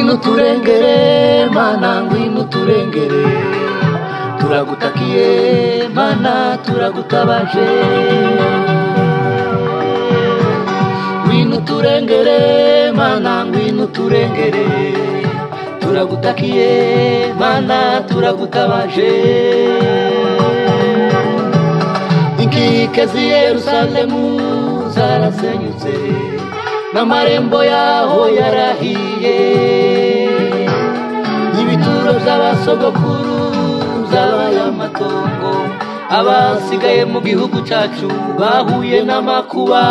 ngwino turengere mana ngwino turengere turagutakiye mana turagutabaje ngwino turengere mana ngwino turengere turagutakiye mana turagutabaje inkike z'i Yerusalemu zarasenyutse n'amarembo yaho yarahiye ibituro by'abasogokuru byabaye amatongo abasigaye mu gihugu cyacu bahuye n'amakuba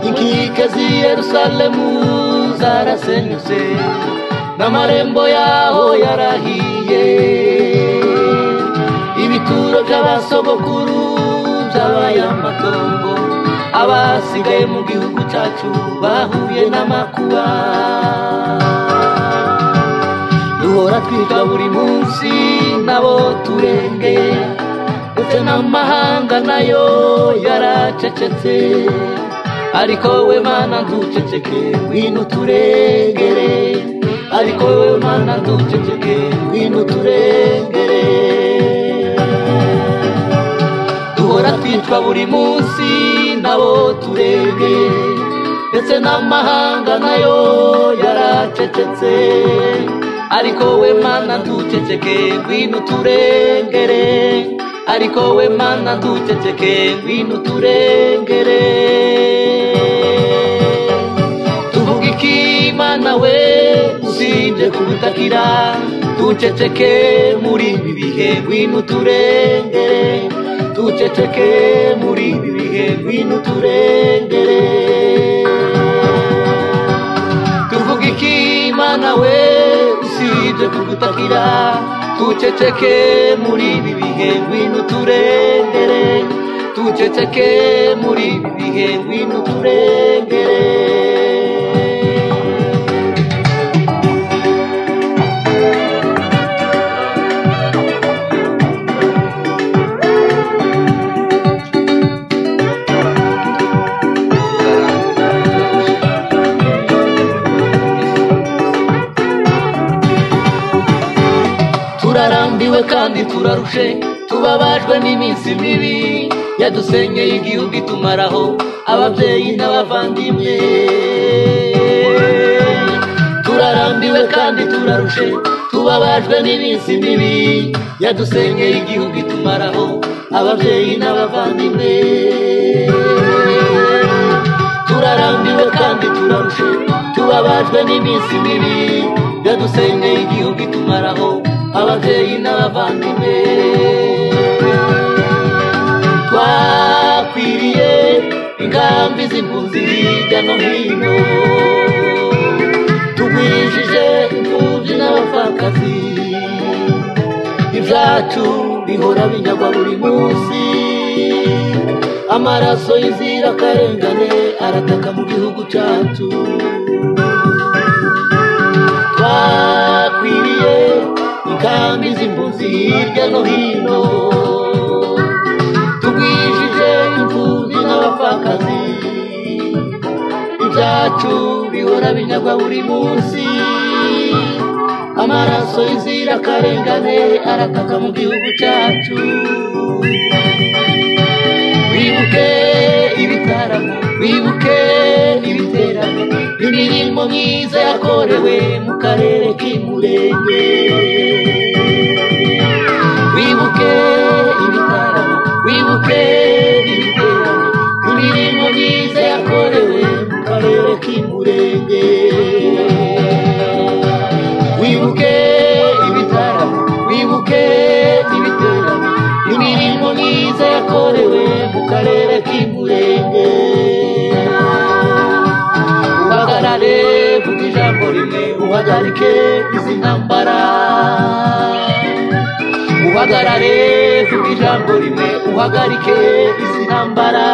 inkike z'i Yerusalemu zarasenyutse n'amarembo yaho yarahiye ibituro by'abasogokuru byabaye amatongo abasigaye mu gihugu cyacu bahuye n'amakuba duhora twitwa buri munsi nabo turengeye ndetse n'amahanga nayo yaracecetse ariko we mana ntuceceke ngwino turengere ariko we mana ntuceceke ngwino turengere duhora twitwa buri munsi nabo turengeye ndetse n'amahanga nayo yaracecetse ariko we mana ntuceceke ngwino turengere ariko we mana ntuceceke ngwino turengere tuvuga iki mana we usibye kugutakira tuceceke muri ibi bihe ngwino turengere tuceceke muri ibi bihe ngwino turengere tuvuga iki mana we usibye kugutakira tuceceke muri ibi bihe ngwino turengere tuceceke muri ibi bihe ngwino turengere turarambiwe kandi turarushe tubabajwe n'iminsi mibi yadusenyeye igihugu itumaraho ababyeyi n'abavandimwe turarambiwe kandi turarushe tubabajwe n'iminsi mibi yadusenyeye igihugu itumaraho ababyeyi n'abavandimwe turarambiwe kandi turarushe tubabajwe n'iminsi mibi yadusenyeye igihugu itumaraho ababyeyi n'abavandimwe twakwiriye ingambi z'impunzi hirya no hino tugwijije imfubyi n'abapfakazi ibyacu bihora binyagwa buri munsi amaraso y'inzirakarengane arataka mu gihugu cyacu twakwiriye inkambi z'impunzi hirya no hino tugwijije imfubyi n'abapfakazi ibyacu bihora binyagwa buri munsi amaraso y'inzirakarengane arataka mu gihugu cyacu wibuke ibitaramo wibuke ibiterane imirimo myiza yakorewe mu karere k'Imurenge wibuke ibitaramo wibuke ibiterane imirimo myiza yakorewe mu karere k'Imurenge wibuke ibitaramo wibuke ibiterane imirimo myiza yakorewe mu karere k'Imurenge uhagarare vuga ijambo rimwe uhagarike izi ntambara uhagarare vuga ijambo rimwe uhagarike izi ntambara